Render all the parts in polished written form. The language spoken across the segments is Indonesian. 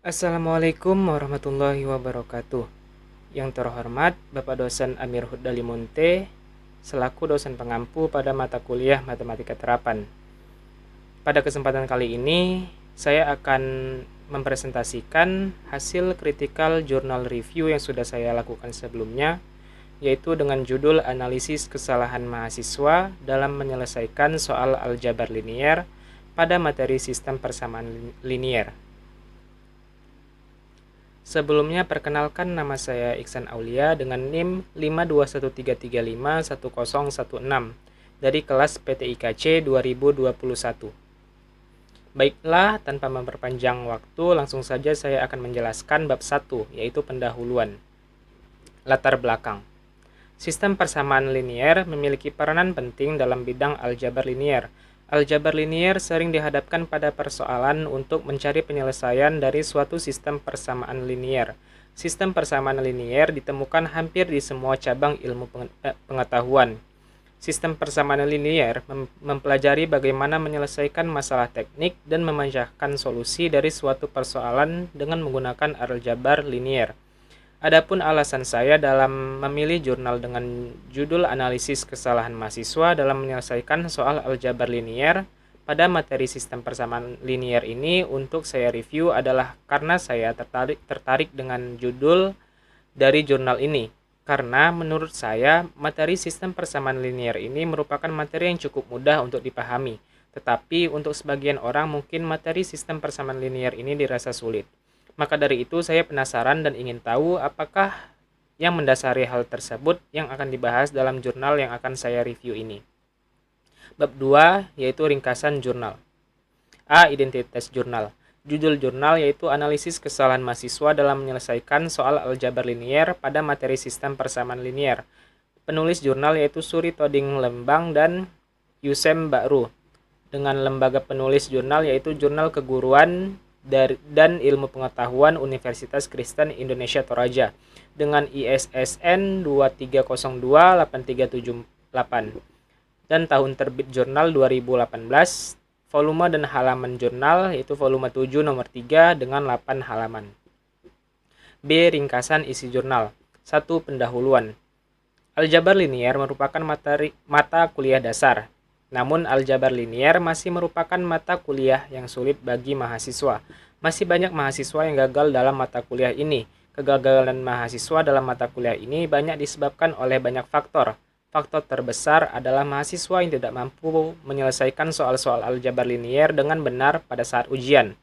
Assalamualaikum warahmatullahi wabarakatuh. Yang terhormat Bapak Dosen Amir Hudali Munte, selaku dosen pengampu pada mata kuliah Matematika Terapan. Pada kesempatan kali ini, saya akan mempresentasikan hasil critical journal review yang sudah saya lakukan sebelumnya, yaitu dengan judul Analisis Kesalahan Mahasiswa dalam Menyelesaikan Soal Aljabar Linier pada materi Sistem Persamaan Linier. Sebelumnya perkenalkan, nama saya Iksan Aulia dengan NIM 52133510106 dari kelas PTIKC 2021. Baiklah, tanpa memperpanjang waktu, langsung saja saya akan menjelaskan bab 1, yaitu pendahuluan. Latar belakang. Sistem persamaan linier memiliki peranan penting dalam bidang aljabar linier. Aljabar linier sering dihadapkan pada persoalan untuk mencari penyelesaian dari suatu sistem persamaan linier. Sistem persamaan linier ditemukan hampir di semua cabang ilmu pengetahuan. Sistem persamaan linier mempelajari bagaimana menyelesaikan masalah teknik dan memecahkan solusi dari suatu persoalan dengan menggunakan aljabar linier. Adapun alasan saya dalam memilih jurnal dengan judul Analisis Kesalahan Mahasiswa dalam Menyelesaikan Soal Aljabar Linier pada materi Sistem Persamaan Linier ini untuk saya review adalah karena saya tertarik dengan judul dari jurnal ini. Karena menurut saya, materi Sistem Persamaan Linier ini merupakan materi yang cukup mudah untuk dipahami. Tetapi untuk sebagian orang mungkin materi Sistem Persamaan Linier ini dirasa sulit. Maka dari itu saya penasaran dan ingin tahu apakah yang mendasari hal tersebut yang akan dibahas dalam jurnal yang akan saya review ini. Bab 2 yaitu ringkasan jurnal. A. Identitas jurnal. Judul jurnal yaitu Analisis Kesalahan Mahasiswa dalam Menyelesaikan Soal Aljabar Linier pada materi Sistem Persamaan Linier. Penulis jurnal yaitu Suri Toding Lembang dan Yusem Bakru. Dengan lembaga penulis jurnal yaitu Jurnal Keguruan dan Ilmu Pengetahuan Universitas Kristen Indonesia Toraja dengan ISSN 23028378 dan tahun terbit jurnal 2018, volume dan halaman jurnal yaitu volume 7 nomor 3 dengan 8 halaman. B. Ringkasan isi jurnal. 1. Pendahuluan. Aljabar linier merupakan mata kuliah dasar. Namun aljabar linier masih merupakan mata kuliah yang sulit bagi mahasiswa. Masih banyak mahasiswa yang gagal dalam mata kuliah ini. Kegagalan mahasiswa dalam mata kuliah ini banyak disebabkan oleh banyak faktor. Faktor terbesar adalah mahasiswa yang tidak mampu menyelesaikan soal-soal aljabar linier dengan benar pada saat ujian.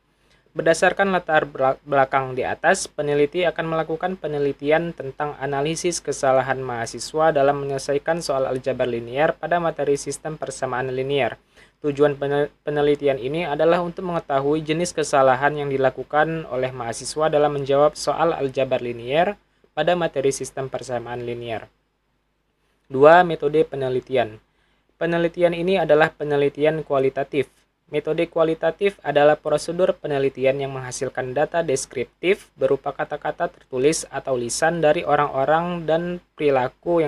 Berdasarkan latar belakang di atas, peneliti akan melakukan penelitian tentang analisis kesalahan mahasiswa dalam menyelesaikan soal aljabar linier pada materi Sistem Persamaan Linier. Tujuan penelitian ini adalah untuk mengetahui jenis kesalahan yang dilakukan oleh mahasiswa dalam menjawab soal aljabar linier pada materi Sistem Persamaan Linier. 2. Metode penelitian. Penelitian ini adalah penelitian kualitatif. Metode kualitatif adalah prosedur penelitian yang menghasilkan data deskriptif berupa kata-kata tertulis atau lisan dari orang-orang dan perilaku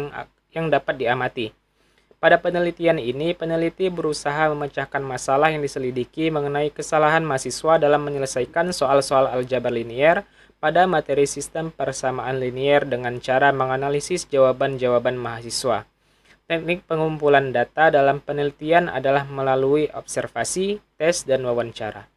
yang dapat diamati. Pada penelitian ini, peneliti berusaha memecahkan masalah yang diselidiki mengenai kesalahan mahasiswa dalam menyelesaikan soal-soal aljabar linier pada materi Sistem Persamaan Linier dengan cara menganalisis jawaban-jawaban mahasiswa. Teknik pengumpulan data dalam penelitian adalah melalui observasi, tes, dan wawancara.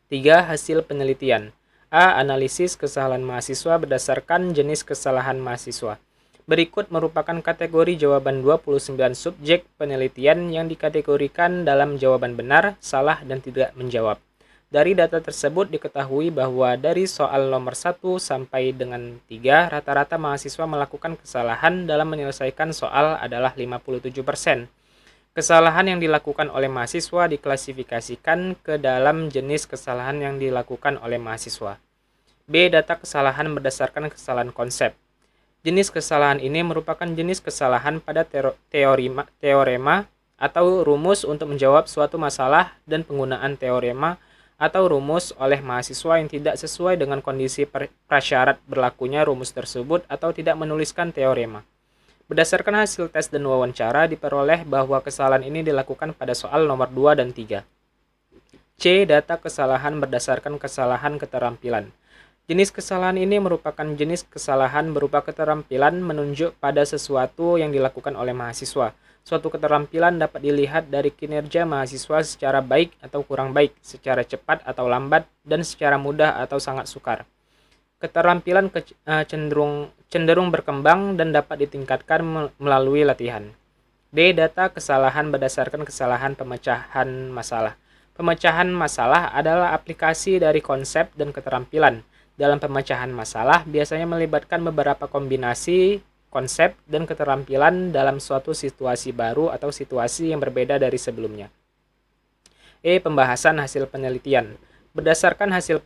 3. Hasil penelitian. A. Analisis kesalahan mahasiswa berdasarkan jenis kesalahan mahasiswa. Berikut merupakan kategori jawaban 29 subjek penelitian yang dikategorikan dalam jawaban benar, salah, dan tidak menjawab. Dari data tersebut diketahui bahwa dari soal nomor 1 sampai dengan 3, rata-rata mahasiswa melakukan kesalahan dalam menyelesaikan soal adalah 57%. Kesalahan yang dilakukan oleh mahasiswa diklasifikasikan ke dalam jenis kesalahan yang dilakukan oleh mahasiswa. B. Data kesalahan berdasarkan kesalahan konsep. Jenis kesalahan ini merupakan jenis kesalahan pada teorema atau rumus untuk menjawab suatu masalah dan penggunaan teorema atau rumus oleh mahasiswa yang tidak sesuai dengan kondisi prasyarat berlakunya rumus tersebut atau tidak menuliskan teorema. Berdasarkan hasil tes dan wawancara diperoleh bahwa kesalahan ini dilakukan pada soal nomor 2 dan 3. C. Data kesalahan berdasarkan kesalahan keterampilan. Jenis kesalahan ini merupakan jenis kesalahan berupa keterampilan menunjuk pada sesuatu yang dilakukan oleh mahasiswa. Suatu keterampilan dapat dilihat dari kinerja mahasiswa secara baik atau kurang baik, secara cepat atau lambat, dan secara mudah atau sangat sukar. Keterampilan cenderung berkembang dan dapat ditingkatkan melalui latihan. D. Data kesalahan berdasarkan kesalahan pemecahan masalah. Pemecahan masalah adalah aplikasi dari konsep dan keterampilan. Dalam pemecahan masalah biasanya melibatkan beberapa kombinasi konsep dan keterampilan dalam suatu situasi baru atau situasi yang berbeda dari sebelumnya. E. Pembahasan hasil penelitian. Berdasarkan hasil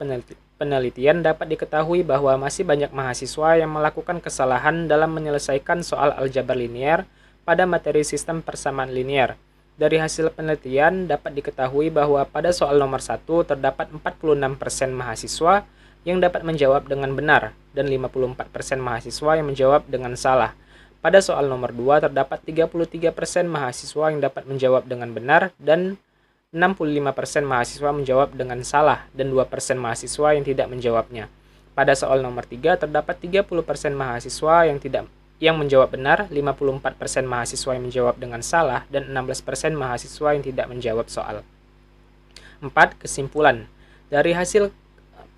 penelitian dapat diketahui bahwa masih banyak mahasiswa yang melakukan kesalahan dalam menyelesaikan soal aljabar linier pada materi sistem persamaan linier. Dari hasil penelitian dapat diketahui bahwa pada soal nomor 1 terdapat 46% mahasiswa yang dapat menjawab dengan benar dan 54% mahasiswa yang menjawab dengan salah. Pada soal nomor 2 terdapat 33% mahasiswa yang dapat menjawab dengan benar dan 65% mahasiswa menjawab dengan salah dan 2% mahasiswa yang tidak menjawabnya. Pada soal nomor 3 terdapat 30% mahasiswa yang menjawab benar, 54% mahasiswa yang menjawab dengan salah, dan 16% mahasiswa yang tidak menjawab soal. 4. Kesimpulan. Dari hasil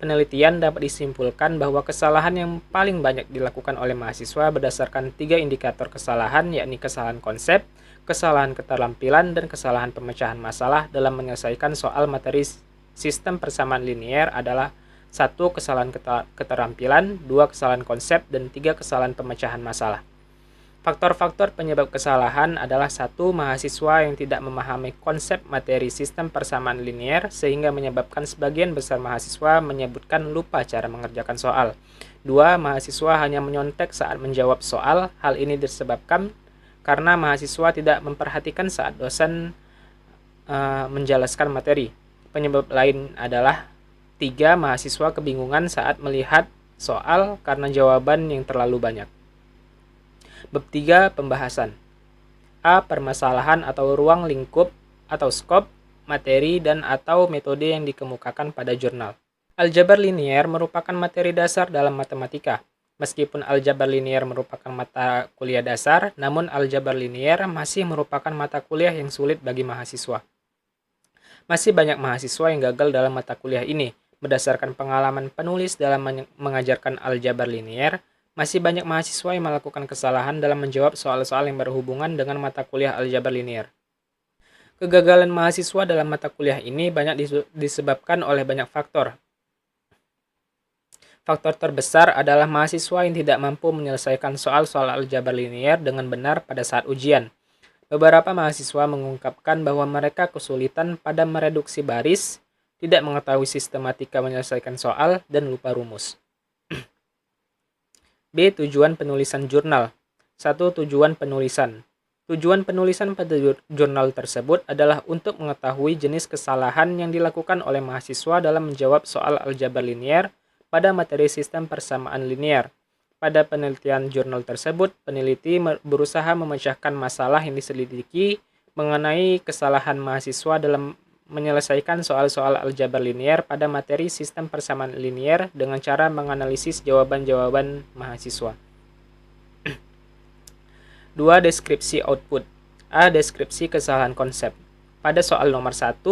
penelitian dapat disimpulkan bahwa kesalahan yang paling banyak dilakukan oleh mahasiswa berdasarkan 3 indikator kesalahan, yakni kesalahan konsep, kesalahan keterampilan, dan kesalahan pemecahan masalah dalam menyelesaikan soal materi sistem persamaan linier adalah 1. Kesalahan keterampilan, 2. Kesalahan konsep, dan 3. Kesalahan pemecahan masalah. Faktor-faktor penyebab kesalahan adalah 1. Mahasiswa yang tidak memahami konsep materi sistem persamaan linier sehingga menyebabkan sebagian besar mahasiswa menyebutkan lupa cara mengerjakan soal. 2. Mahasiswa hanya menyontek saat menjawab soal. Hal ini disebabkan karena mahasiswa tidak memperhatikan saat dosen menjelaskan materi. Penyebab lain adalah 3. Mahasiswa kebingungan saat melihat soal karena jawaban yang terlalu banyak. Bab 3. Pembahasan. A. Permasalahan atau ruang lingkup atau skop, materi dan atau metode yang dikemukakan pada jurnal. Aljabar linier merupakan materi dasar dalam matematika. Meskipun aljabar linier merupakan mata kuliah dasar, namun aljabar linier masih merupakan mata kuliah yang sulit bagi mahasiswa. Masih banyak mahasiswa yang gagal dalam mata kuliah ini. Berdasarkan pengalaman penulis dalam mengajarkan aljabar linier, masih banyak mahasiswa yang melakukan kesalahan dalam menjawab soal-soal yang berhubungan dengan mata kuliah aljabar linier. Kegagalan mahasiswa dalam mata kuliah ini banyak disebabkan oleh banyak faktor. Faktor terbesar adalah mahasiswa yang tidak mampu menyelesaikan soal-soal aljabar linier dengan benar pada saat ujian. Beberapa mahasiswa mengungkapkan bahwa mereka kesulitan pada mereduksi baris, tidak mengetahui sistematika menyelesaikan soal, dan lupa rumus. B. Tujuan penulisan jurnal. 1. Tujuan penulisan. Tujuan penulisan pada jurnal tersebut adalah untuk mengetahui jenis kesalahan yang dilakukan oleh mahasiswa dalam menjawab soal aljabar linier pada materi sistem persamaan linier. Pada penelitian jurnal tersebut, peneliti berusaha memecahkan masalah yang diselidiki mengenai kesalahan mahasiswa dalam menyelesaikan soal-soal aljabar linier pada materi sistem persamaan linier dengan cara menganalisis jawaban-jawaban mahasiswa. 2. Deskripsi output. A. Deskripsi kesalahan konsep. Pada soal nomor 1,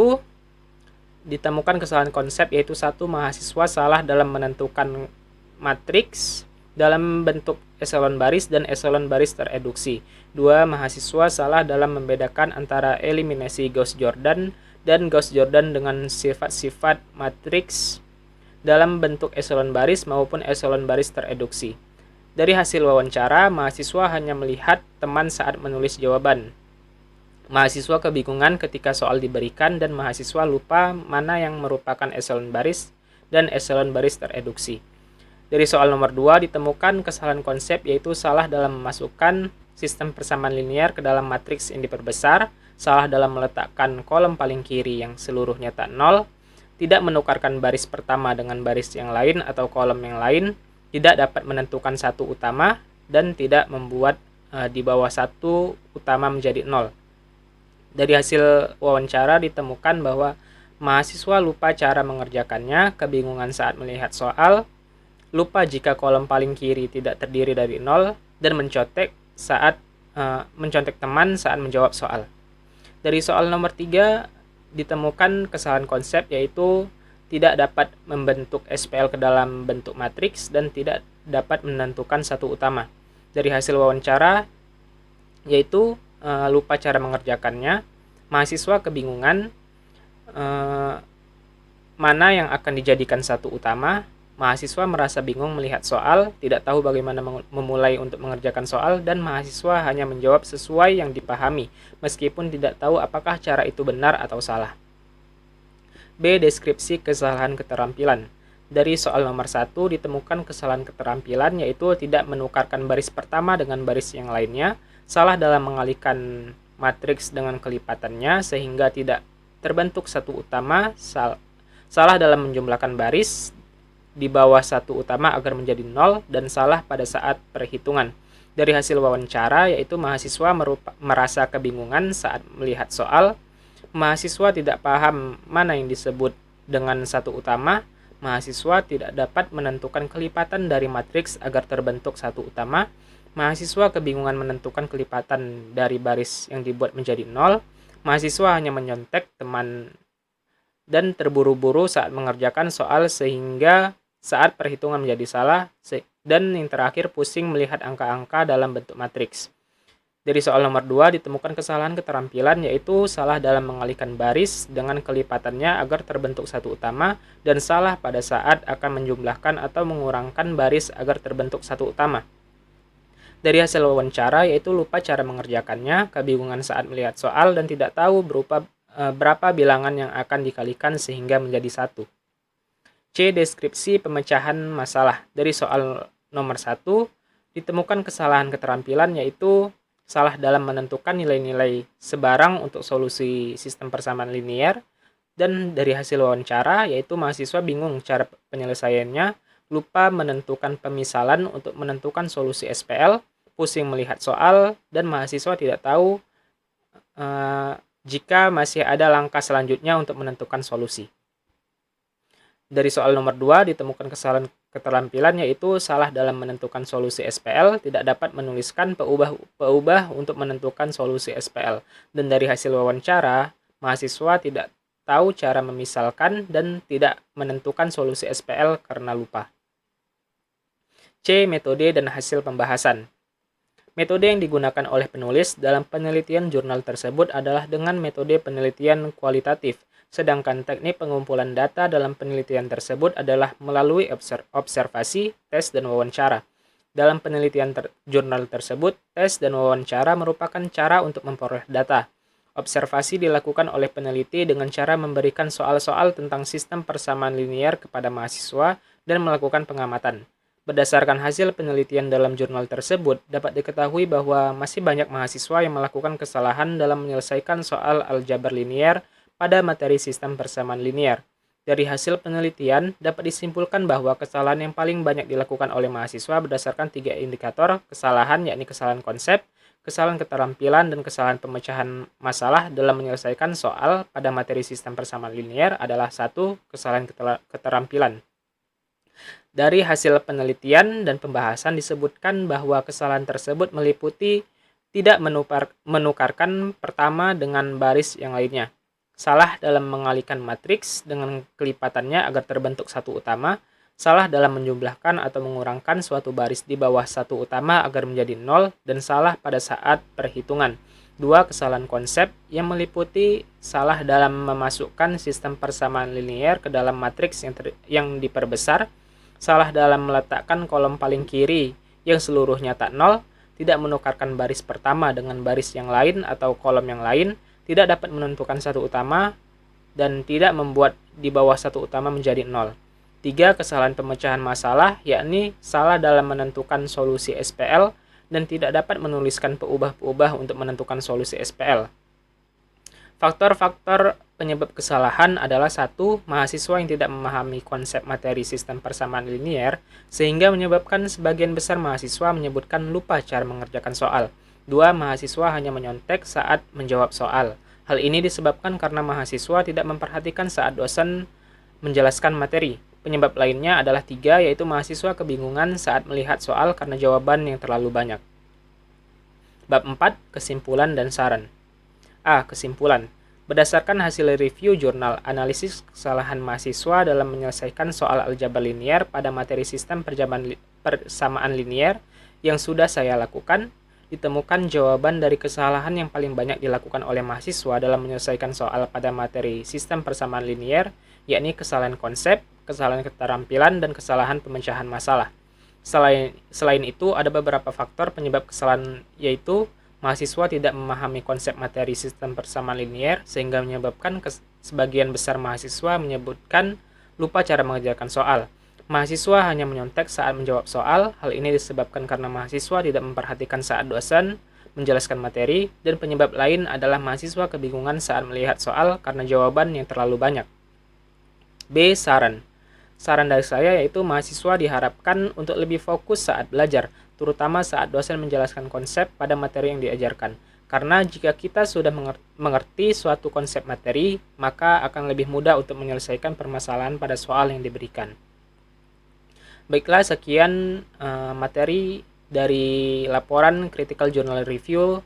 ditemukan kesalahan konsep yaitu 1. Mahasiswa salah dalam menentukan matriks dalam bentuk eselon baris dan eselon baris tereduksi. 2. Mahasiswa salah dalam membedakan antara eliminasi Gauss-Jordan dan Gauss-Jordan dengan sifat-sifat matriks dalam bentuk eselon baris maupun eselon baris tereduksi. Dari hasil wawancara, mahasiswa hanya melihat teman saat menulis jawaban. Mahasiswa kebingungan ketika soal diberikan dan mahasiswa lupa mana yang merupakan eselon baris dan eselon baris tereduksi. Dari soal nomor 2 ditemukan kesalahan konsep yaitu salah dalam memasukkan sistem persamaan linier ke dalam matriks yang diperbesar, salah dalam meletakkan kolom paling kiri yang seluruhnya tak 0, tidak menukarkan baris pertama dengan baris yang lain atau kolom yang lain, tidak dapat menentukan satu utama, dan tidak membuat di bawah satu utama menjadi 0. Dari hasil wawancara ditemukan bahwa Mahasiswa lupa cara mengerjakannya, kebingungan saat melihat soal, lupa jika kolom paling kiri tidak terdiri dari 0, dan mencontek teman saat menjawab soal. Dari soal nomor 3 ditemukan kesalahan konsep, yaitu tidak dapat membentuk SPL ke dalam bentuk matriks dan tidak dapat menentukan satu utama. Dari hasil wawancara yaitu lupa cara mengerjakannya, mahasiswa kebingungan mana yang akan dijadikan satu utama. Mahasiswa merasa bingung melihat soal, tidak tahu bagaimana memulai untuk mengerjakan soal, dan mahasiswa hanya menjawab sesuai yang dipahami, meskipun tidak tahu apakah cara itu benar atau salah. B. Deskripsi kesalahan keterampilan. Dari soal nomor 1 ditemukan kesalahan keterampilan, yaitu tidak menukarkan baris pertama dengan baris yang lainnya, salah dalam mengalihkan matriks dengan kelipatannya sehingga tidak terbentuk satu utama, salah dalam menjumlahkan baris di bawah satu utama agar menjadi 0, dan salah pada saat perhitungan. Dari hasil wawancara yaitu mahasiswa merasa kebingungan saat melihat soal, mahasiswa tidak paham mana yang disebut dengan satu utama, mahasiswa tidak dapat menentukan kelipatan dari matriks agar terbentuk satu utama, mahasiswa kebingungan menentukan kelipatan dari baris yang dibuat menjadi 0, mahasiswa hanya menyontek teman dan terburu-buru saat mengerjakan soal sehingga saat perhitungan menjadi salah, dan yang terakhir pusing melihat angka-angka dalam bentuk matriks. Dari soal nomor 2 ditemukan kesalahan keterampilan, yaitu salah dalam mengalihkan baris dengan kelipatannya agar terbentuk satu utama, dan salah pada saat akan menjumlahkan atau mengurangkan baris agar terbentuk satu utama. Dari hasil wawancara yaitu lupa cara mengerjakannya, kebingungan saat melihat soal, dan tidak tahu berapa bilangan yang akan dikalikan sehingga menjadi 1. C. Deskripsi pemecahan masalah. Dari soal nomor 1 ditemukan kesalahan keterampilan, yaitu salah dalam menentukan nilai-nilai sebarang untuk solusi sistem persamaan linear, dan dari hasil wawancara yaitu mahasiswa bingung cara penyelesaiannya, lupa menentukan pemisalan untuk menentukan solusi SPL, pusing melihat soal, dan mahasiswa tidak tahu jika masih ada langkah selanjutnya untuk menentukan solusi. Dari soal nomor 2 ditemukan kesalahan keterampilan, yaitu salah dalam menentukan solusi SPL, tidak dapat menuliskan peubah untuk menentukan solusi SPL. Dan dari hasil wawancara, mahasiswa tidak tahu cara memisalkan dan tidak menentukan solusi SPL karena lupa. C. Metode dan hasil pembahasan. Metode yang digunakan oleh penulis dalam penelitian jurnal tersebut adalah dengan metode penelitian kualitatif, sedangkan teknik pengumpulan data dalam penelitian tersebut adalah melalui observasi, tes, dan wawancara. Dalam penelitian jurnal tersebut, tes dan wawancara merupakan cara untuk memperoleh data. Observasi dilakukan oleh peneliti dengan cara memberikan soal-soal tentang sistem persamaan linear kepada mahasiswa dan melakukan pengamatan. Berdasarkan hasil penelitian dalam jurnal tersebut, dapat diketahui bahwa masih banyak mahasiswa yang melakukan kesalahan dalam menyelesaikan soal aljabar linear pada materi sistem persamaan linear. Dari hasil penelitian, dapat disimpulkan bahwa kesalahan yang paling banyak dilakukan oleh mahasiswa berdasarkan 3 indikator kesalahan, yakni kesalahan konsep, kesalahan keterampilan, dan kesalahan pemecahan masalah dalam menyelesaikan soal pada materi sistem persamaan linear adalah 1. Kesalahan keterampilan. Dari hasil penelitian dan pembahasan disebutkan bahwa kesalahan tersebut meliputi tidak menukarkan pertama dengan baris yang lainnya, salah dalam mengalihkan matriks dengan kelipatannya agar terbentuk satu utama, salah dalam menjumlahkan atau mengurangkan suatu baris di bawah satu utama agar menjadi 0, dan salah pada saat perhitungan. 2. Kesalahan konsep yang meliputi salah dalam memasukkan sistem persamaan linear ke dalam matriks yang diperbesar, salah dalam meletakkan kolom paling kiri yang seluruhnya tak 0, tidak menukarkan baris pertama dengan baris yang lain atau kolom yang lain, tidak dapat menentukan satu utama, dan tidak membuat di bawah satu utama menjadi 0. 3. Kesalahan pemecahan masalah, yakni salah dalam menentukan solusi SPL dan tidak dapat menuliskan peubah-peubah untuk menentukan solusi SPL. Faktor-faktor penyebab kesalahan adalah 1. Mahasiswa yang tidak memahami konsep materi sistem persamaan linear, sehingga menyebabkan sebagian besar mahasiswa menyebutkan lupa cara mengerjakan soal. 2. Mahasiswa hanya menyontek saat menjawab soal. Hal ini disebabkan karena mahasiswa tidak memperhatikan saat dosen menjelaskan materi. Penyebab lainnya adalah 3, yaitu mahasiswa kebingungan saat melihat soal karena jawaban yang terlalu banyak. Bab 4, kesimpulan dan saran. A. Kesimpulan. Berdasarkan hasil review jurnal analisis kesalahan mahasiswa dalam menyelesaikan soal aljabar linier pada materi sistem persamaan linier yang sudah saya lakukan, ditemukan jawaban dari kesalahan yang paling banyak dilakukan oleh mahasiswa dalam menyelesaikan soal pada materi sistem persamaan linier, yakni kesalahan konsep, kesalahan keterampilan, dan kesalahan pemecahan masalah. Selain itu, ada beberapa faktor penyebab kesalahan, yaitu mahasiswa tidak memahami konsep materi sistem persamaan linier sehingga menyebabkan sebagian besar mahasiswa menyebutkan lupa cara mengerjakan soal. Mahasiswa hanya menyontek saat menjawab soal. Hal ini disebabkan karena mahasiswa tidak memperhatikan saat dosen menjelaskan materi, dan penyebab lain adalah mahasiswa kebingungan saat melihat soal karena jawaban yang terlalu banyak. B. Saran. Saran dari saya yaitu mahasiswa diharapkan untuk lebih fokus saat belajar, terutama saat dosen menjelaskan konsep pada materi yang diajarkan. Karena jika kita sudah mengerti suatu konsep materi, maka akan lebih mudah untuk menyelesaikan permasalahan pada soal yang diberikan. Baiklah, sekian materi dari laporan Critical Journal Review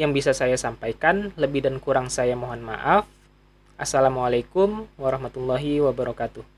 yang bisa saya sampaikan. Lebih dan kurang saya mohon maaf. Assalamualaikum warahmatullahi wabarakatuh.